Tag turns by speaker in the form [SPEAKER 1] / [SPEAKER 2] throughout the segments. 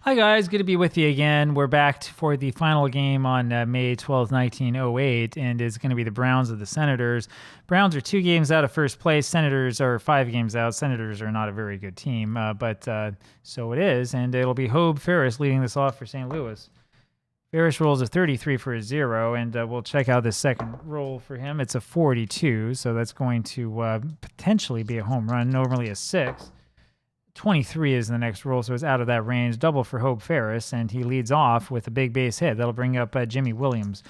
[SPEAKER 1] Hi guys, good to be with you again. We're back for the final game on May 12th, 1908, and it's going to be the Browns of the Senators. Browns are 2 games out of first place. Senators are 5 games out. Senators are not a very good team, but so it is, and it'll be Hobe Ferris leading this off for St. Louis. Ferris rolls a 33 for a 0, and we'll check out the second roll for him. It's a 42, so that's going to potentially be a home run, normally a 6. 23 is the next roll, so it's out of that range. Double for Hope Ferris, and he leads off with a big base hit. That'll bring up Jimmy Williams.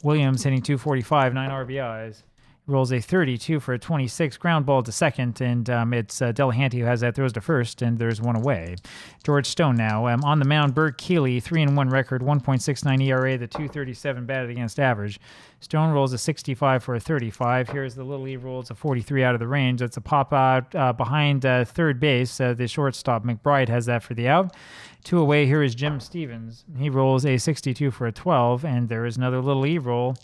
[SPEAKER 1] Williams hitting 245, 9 RBIs. He rolls a 32 for a 26, ground ball to second, and it's Delahanty who has that, throws to first, and there's one away. George Stone now. On the mound, Bert Keeley, 3-1 record, 1.69 ERA, the 237 batted against average. Stone rolls a 65 for a 35. Here's the Little League roll. It's a 43 out of the range. That's a pop out behind third base. The shortstop, McBride, has that for the out. 2 away. Here is Jim Stevens. He rolls a 62 for a 12, and there is another Little League roll.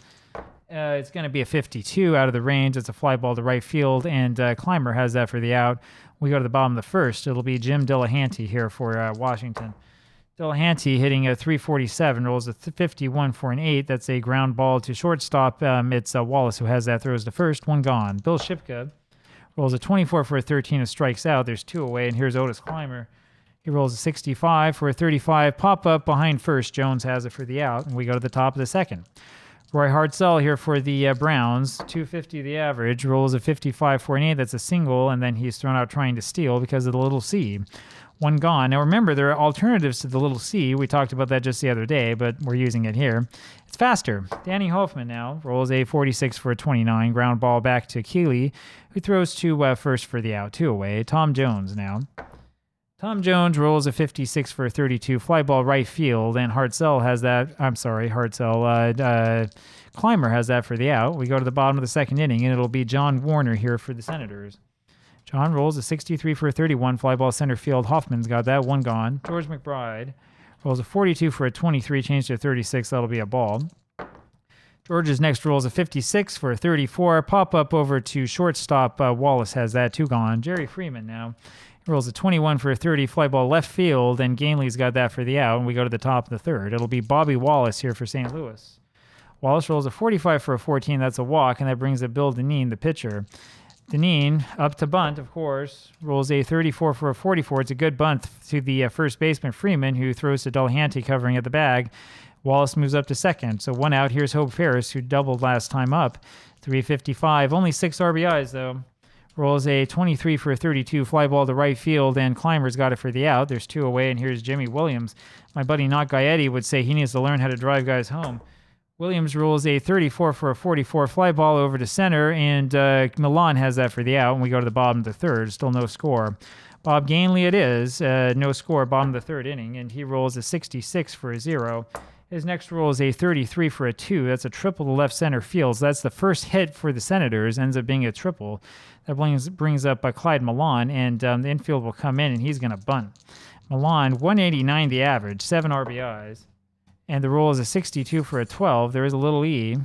[SPEAKER 1] It's going to be a 52 out of the range. It's a fly ball to right field, and Clymer has that for the out. We go to the bottom of the first. It'll be Jim Delahanty here for Washington. Delahanty hitting a 347, rolls a 51 for an 8. That's a ground ball to shortstop. It's Wallace who has that, throws to first, 1 gone. Bill Shipka rolls a 24 for a 13 and strikes out. There's 2 away, and here's Otis Clymer. He rolls a 65 for a 35. Pop up behind first. Jones has it for the out, and we go to the top of the second. Roy Hartzell here for the Browns, 250 the average, rolls a 55 for an 8. That's a single, and then he's thrown out trying to steal because of the little C. 1 gone. Now remember, there are alternatives to the little C. We talked about that just the other day, but we're using it here. It's faster. Danny Hoffman now rolls a 46 for a 29. Ground ball back to Keeley, who throws to first for the out. 2 away. Tom Jones now. Tom Jones rolls a 56 for a 32. Fly ball right field, and Hartzell has that. Clymer has that for the out. We go to the bottom of the second inning, and it'll be John Warner here for the Senators. John rolls a 63 for a 31. Fly ball center field. Hoffman's got that. 1 gone. George McBride rolls a 42 for a 23. Changed to a 36. That'll be a ball. George's next rolls a 56 for a 34. Pop up over to shortstop. Wallace has that. 2 gone. Jerry Freeman now. He rolls a 21 for a 30. Fly ball left field, and Gainley's got that for the out. And we go to the top of the third. It'll be Bobby Wallace here for St. Louis. Wallace rolls a 45 for a 14. That's a walk, and that brings up Bill Dinneen, the pitcher. Dinneen, up to bunt, of course, rolls a 34 for a 44. It's a good bunt to the first baseman, Freeman, who throws to Delahanty covering at the bag. Wallace moves up to second. So 1 out. Here's Hope Ferris, who doubled last time up. 355. Only 6 RBIs, though. Rolls a 23 for a 32. Fly ball to right field, and Clymer's got it for the out. There's 2 away, and here's Jimmy Williams. My buddy Not Gaetti would say he needs to learn how to drive guys home. Williams rolls a 34 for a 44. Fly ball over to center, and Milan has that for the out. And we go to the bottom of the third. Still no score. Bob Gainley it is. No score, bottom of the third inning, and he rolls a 66 for a 0. His next roll is a 33 for a 2. That's a triple to left center field. So that's the first hit for the Senators. Ends up being a triple. That brings up Clyde Milan, and the infield will come in, and he's going to bunt. Milan, 189 the average, 7 RBIs. And the roll is a 62 for a 12. There is a little E.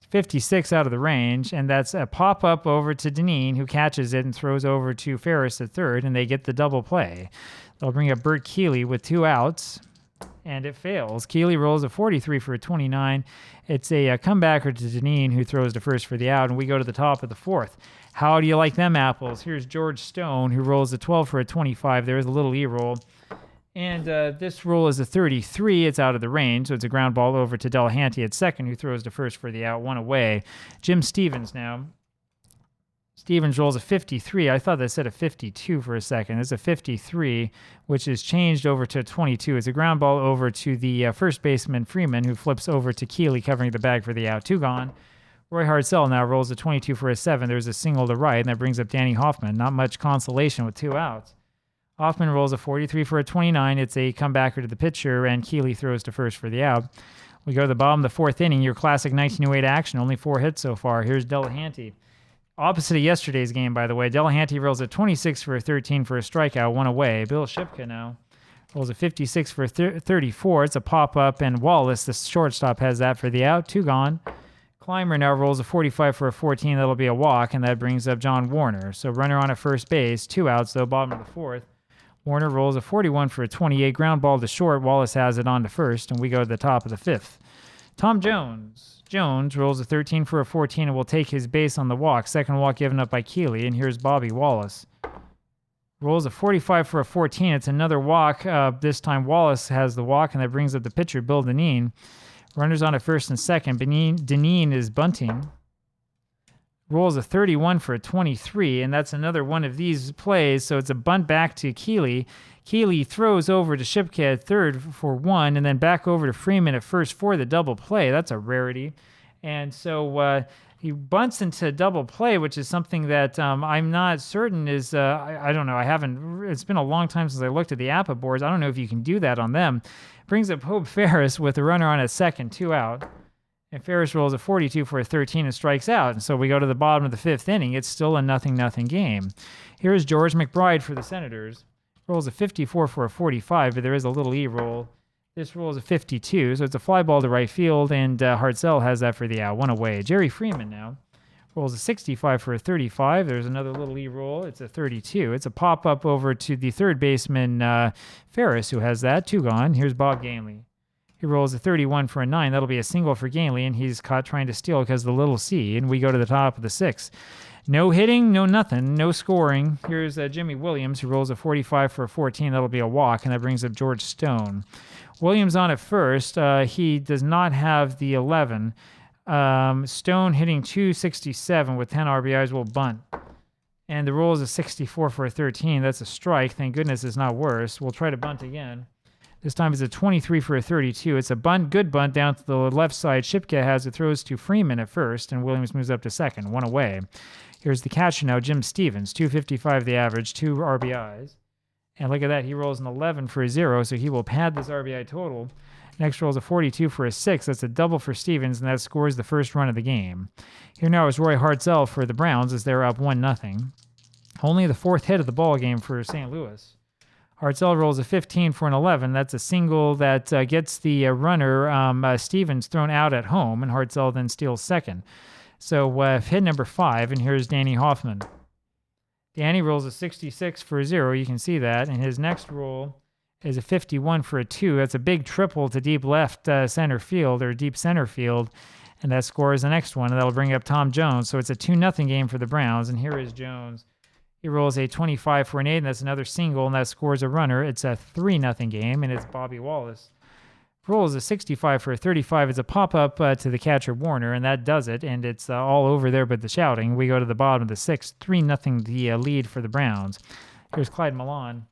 [SPEAKER 1] 56 out of the range, and that's a pop-up over to Dinneen, who catches it and throws over to Ferris at third, and they get the double play. They'll bring up Bert Keeley with 2 outs, and it fails. Keeley rolls a 43 for a 29. It's a comebacker to Dinneen, who throws to first for the out, and we go to the top of the fourth. How do you like them apples? Here's George Stone, who rolls a 12 for a 25. There is a little E roll. And this roll is a 33. It's out of the range, so it's a ground ball over to Delahanty at second, who throws to first for the out. 1 away. Jim Stevens now. Stevens rolls a 53. I thought they said a 52 for a second. It's a 53, which is changed over to a 22. It's a ground ball over to the first baseman, Freeman, who flips over to Keeley covering the bag for the out. 2 gone. Roy Hartzell now rolls a 22 for a 7. There's a single to right, and that brings up Danny Hoffman. Not much consolation with 2 outs. Hoffman rolls a 43 for a 29. It's a comebacker to the pitcher, and Keeley throws to first for the out. We go to the bottom of the fourth inning. Your classic 1908 action. Only 4 hits so far. Here's Delahanty. Opposite of yesterday's game, by the way. Delahanty rolls a 26 for a 13 for a strikeout. 1 away. Bill Shipka now rolls a 56 for a 34. It's a pop-up, and Wallace, the shortstop, has that for the out. 2 gone. Clymer now rolls a 45 for a 14. That'll be a walk, and that brings up John Warner. So runner on at first base. 2 outs, though, bottom of the fourth. Warner rolls a 41 for a 28. Ground ball to short. Wallace has it on to first, and we go to the top of the 5th. Tom Jones. Jones rolls a 13 for a 14 and will take his base on the walk. Second walk given up by Keeley, and here's Bobby Wallace. Rolls a 45 for a 14. It's another walk. This time Wallace has the walk, and that brings up the pitcher, Bill Dinneen. Runners on at first and second. Dinneen is bunting. Rolls a 31 for a 23, and that's another one of these plays. So it's a bunt back to Keeley. Keeley throws over to Shipka at third for 1, and then back over to Freeman at first for the double play. That's a rarity. And so he bunts into double play, which is something that I'm not certain is, I don't know. It's been a long time since I looked at the APBA boards. I don't know if you can do that on them. Brings up Hope Ferris with a runner on at second, 2 out. And Ferris rolls a 42 for a 13 and strikes out. And so we go to the bottom of the 5th inning. It's still a 0-0 game. Here's George McBride for the Senators. Rolls a 54 for a 45, but there is a little E roll. This roll is a 52, so it's a fly ball to right field, and Hartzell has that for the out. 1 away. Jerry Freeman now rolls a 65 for a 35. There's another little E roll. It's a 32. It's a pop-up over to the third baseman, Ferris, who has that. 2 gone. Here's Bob Gainley. He rolls a 31 for a 9. That'll be a single for Gainley, and he's caught trying to steal because of the little C, and we go to the top of the 6th. No hitting, no nothing, no scoring. Here's Jimmy Williams, who rolls a 45 for a 14. That'll be a walk, and that brings up George Stone. Williams on at first. He does not have the 11. Stone hitting 267 with 10 RBIs will bunt. And the roll is a 64 for a 13. That's a strike. Thank goodness it's not worse. We'll try to bunt again. This time it's a 23 for a 32. It's a bunt, good bunt down to the left side. Shipka has it, throws to Freeman at first, and Williams moves up to second, 1 away. Here's the catcher now, Jim Stevens, 255 the average, 2 RBIs. And look at that, he rolls an 11 for a 0, so he will pad this RBI total. Next rolls a 42 for a 6. That's a double for Stevens, and that scores the first run of the game. Here now is Roy Hartzell for the Browns as they're up 1-0. Only the 4th hit of the ball game for St. Louis. Hartzell rolls a 15 for an 11. That's a single that gets the runner, Stevens, thrown out at home, and Hartzell then steals second. So hit number 5, and here's Danny Hoffman. Danny rolls a 66 for a 0. You can see that. And his next roll is a 51 for a 2. That's a big triple to deep left center field, or deep center field, and that scores the next one, and that'll bring up Tom Jones. So it's a 2-0 game for the Browns, and here is Jones. He rolls a 25 for an 8, and that's another single, and that scores a runner. It's a 3-0 game, and it's Bobby Wallace. Rolls a 65 for a 35. It's a pop-up to the catcher Warner, and that does it, and it's all over there but the shouting. We go to the bottom of the 6th, 3-0 the lead for the Browns. Here's Clyde Milan.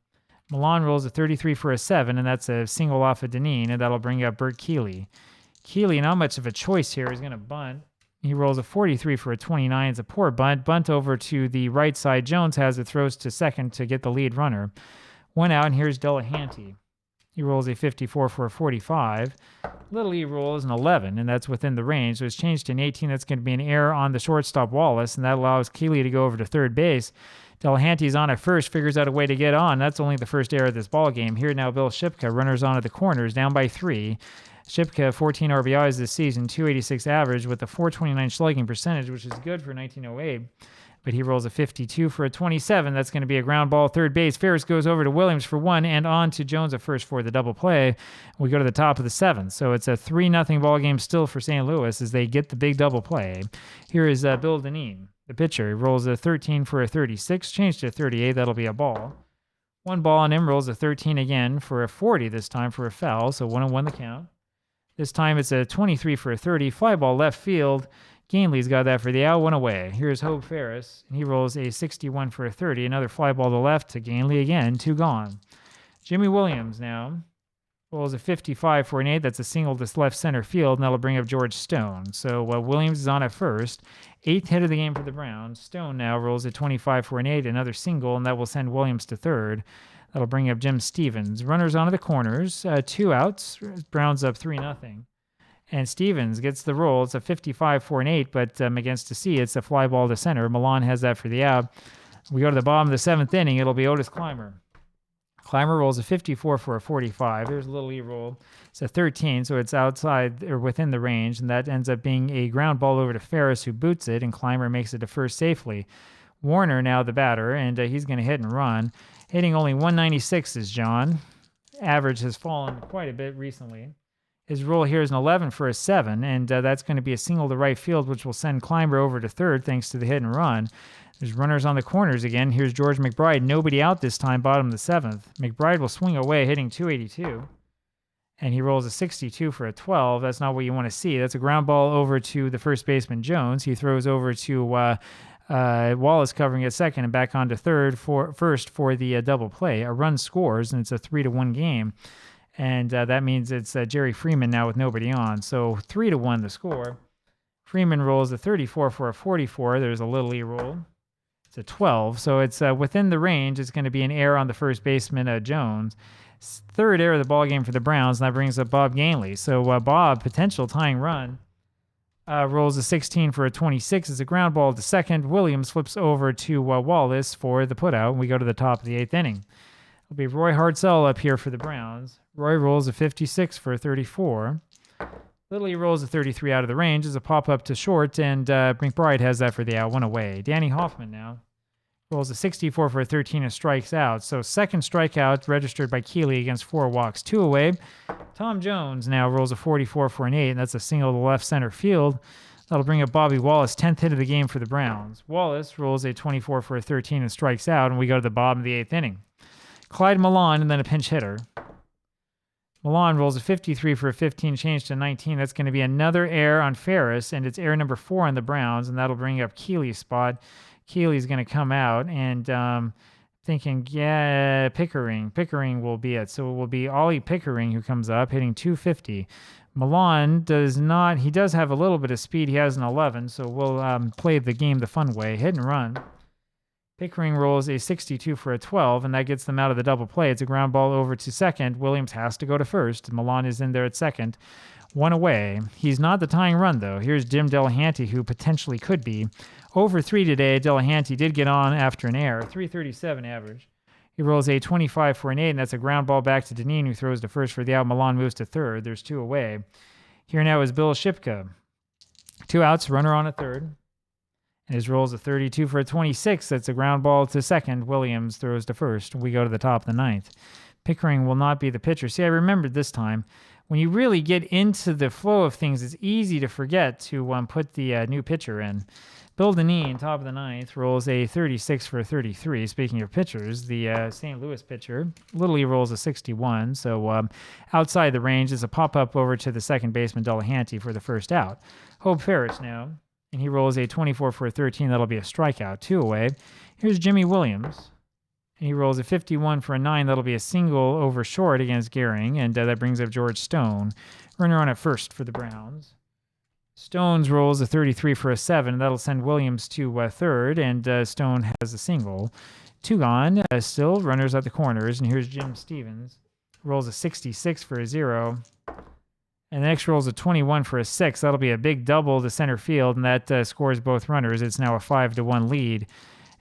[SPEAKER 1] Milan rolls a 33 for a 7, and that's a single off of Dinneen, and that'll bring up Bert Keeley. Keeley, not much of a choice here. He's going to bunt. He rolls a 43 for a 29. It's a poor bunt. Bunt over to the right side. Jones has it, throws to second to get the lead runner. 1 out, and here's Delahanty. He rolls a 54 for a 45. Little E rolls an 11, and that's within the range. So it's changed to an 18. That's going to be an error on the shortstop Wallace, and that allows Keeley to go over to third base. Delahanty's on at first, figures out a way to get on. That's only the first error of this ball game. Here now, Bill Shipka, runners on at the corners, down by 3. Shipka, 14 RBIs this season, 286 average with a 429 slugging percentage, which is good for 1908. But he rolls a 52 for a 27. That's going to be a ground ball third base. Ferris goes over to Williams for 1 and on to Jones at first for the double play. We go to the top of the 7th. So it's a 3-0 ball game still for St. Louis as they get the big double play. Here is Bill Dinneen, the pitcher. He rolls a 13 for a 36. Changed to a 38. That'll be a ball. 1 ball on him. Rolls a 13 again for a 40 this time for a foul. So 1-1 the count. This time it's a 23 for a 30. Fly ball left field. Gainley's got that for the out, 1 away. Here's Hope Ferris, and he rolls a 61 for a 30. Another fly ball to left to Gainley again, 2 gone. Jimmy Williams now rolls a 55 for an 8. That's a single to left center field, and that'll bring up George Stone. So Williams is on at first. 8th hit of the game for the Browns. Stone now rolls a 25 for an 8, another single, and that will send Williams to third. That'll bring up Jim Stevens. Runners onto the corners, 2 outs. Browns up 3-0. And Stevens gets the roll. It's a 55 for an 8, but against a C, it's a fly ball to center. Milan has that for the out. We go to the bottom of the 7th inning. It'll be Otis Clymer. Clymer rolls a 54 for a 45. There's a little E roll. It's a 13, so it's outside or within the range, and that ends up being a ground ball over to Ferris, who boots it, and Clymer makes it to first safely. Warner now the batter, and he's going to hit and run. Hitting only 196 is John. Average has fallen quite a bit recently. His roll here is an 11 for a 7, and that's going to be a single to right field, which will send Climber over to third thanks to the hit and run. There's runners on the corners again. Here's George McBride. Nobody out this time, bottom of the 7th. McBride will swing away, hitting 282. And he rolls a 62 for a 12. That's not what you want to see. That's a ground ball over to the first baseman, Jones. He throws over to Wallace covering at second and back on to first for the double play. A run scores, and it's a 3-1 game. And that means it's Jerry Freeman now with nobody on. So 3-1 the score. Freeman rolls a 34 for a 44. There's a little E roll. It's a 12. So it's within the range. It's going to be an error on the first baseman, Jones. Third error of the ball game for the Browns, and that brings up Bob Gainley. So Bob, potential tying run, rolls a 16 for a 26. It's a ground ball to second. Williams flips over to Wallace for the putout, and we go to the top of the 8th inning. It'll be Roy Hartzell up here for the Browns. Roy rolls a 56 for a 34. Little rolls a 33 out of the range as a pop-up to short, and McBride has that for the out, one away. Danny Hoffman now rolls a 64 for a 13 and strikes out. So second strikeout registered by Keeley against 4 walks, 2 away. Tom Jones now rolls a 44 for an 8, and that's a single to left center field. That'll bring up Bobby Wallace, 10th hit of the game for the Browns. Wallace rolls a 24 for a 13 and strikes out, and we go to the bottom of the 8th inning. Clyde Milan and then a pinch hitter. Milan rolls a 53 for a 15, change to 19. That's going to be another error on Ferris, and it's error number 4 on the Browns, and that'll bring up Keeley's spot. Keeley's going to come out, and thinking, yeah, Pickering. Pickering will be it. So it will be Ollie Pickering who comes up, hitting 250. Milan does not. He does have a little bit of speed. He has an 11, so we'll play the game the fun way. Hit and run. Pickering rolls a 62 for a 12, and that gets them out of the double play. It's a ground ball over to second. Williams has to go to first. Milan is in there at second. 1 away. He's not the tying run, though. Here's Jim Delahanty, who potentially could be. Over 3 today. Delahanty did get on after an error. 337 average. He rolls a 25 for an 8, and that's a ground ball back to Dinneen, who throws to first for the out. Milan moves to third. There's 2 away. Here now is Bill Shipka. 2 outs, runner on a third. And his rolls a 32 for a 26. That's a ground ball to second. Williams throws to first. We go to the top of the 9th. Pickering will not be the pitcher. See, I remembered this time. When you really get into the flow of things, it's easy to forget to put the new pitcher in. Bill Dinneen, top of the 9th, rolls a 36 for a 33. Speaking of pitchers, the St. Louis pitcher, Little E rolls a 61. So outside the range is a pop-up over to the second baseman, Delahanty, for the first out. Hope Ferris now. And he rolls a 24 for a 13. That'll be a strikeout. 2 away. Here's Jimmy Williams. And he rolls a 51 for a 9. That'll be a single over short against Gehring. And that brings up George Stone. Runner on at first for the Browns. Stones rolls a 33 for a 7. That'll send Williams to third. And Stone has a single. 2 gone. Still runners at the corners. And here's Jim Stevens. Rolls a 66 for a 0. And the next rolls a 21 for a 6. That'll be a big double to center field, and that scores both runners. It's now a 5-1 lead.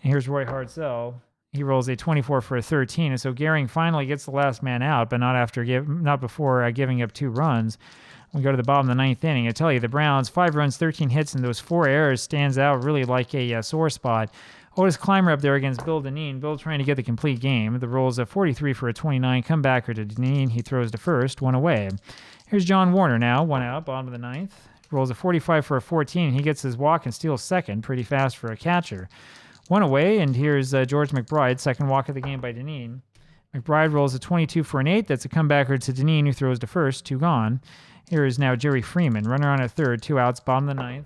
[SPEAKER 1] And here's Roy Hartzell. He rolls a 24 for a 13, and so Gehring finally gets the last man out, but not before giving up 2 runs. We go to the bottom of the 9th inning. I tell you, the Browns, 5 runs, 13 hits, and those 4 errors stands out really like a sore spot. Otis Clymer up there against Bill Dinneen. Bill trying to get the complete game. The rolls a 43 for a 29. Comebacker to Dinneen. He throws to first, 1 away. Here's John Warner now, 1 out, bottom of the 9th. Rolls a 45 for a 14. He gets his walk and steals second, pretty fast for a catcher. 1 away, and here's George McBride, second walk of the game by Dinneen. McBride rolls a 22 for an 8. That's a comebacker to Dinneen, who throws to first, 2 gone. Here is now Jerry Freeman, runner on at third, 2 outs, bottom of the 9th.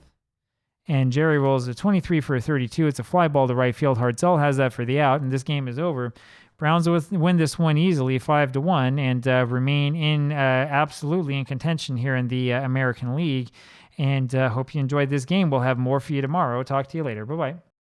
[SPEAKER 1] And Jerry rolls a 23 for a 32. It's a fly ball to right field. Hartzell has that for the out, and this game is over. Browns win this one easily, 5-1, and remain absolutely in contention here in the American League. And hope you enjoyed this game. We'll have more for you tomorrow. Talk to you later. Bye-bye.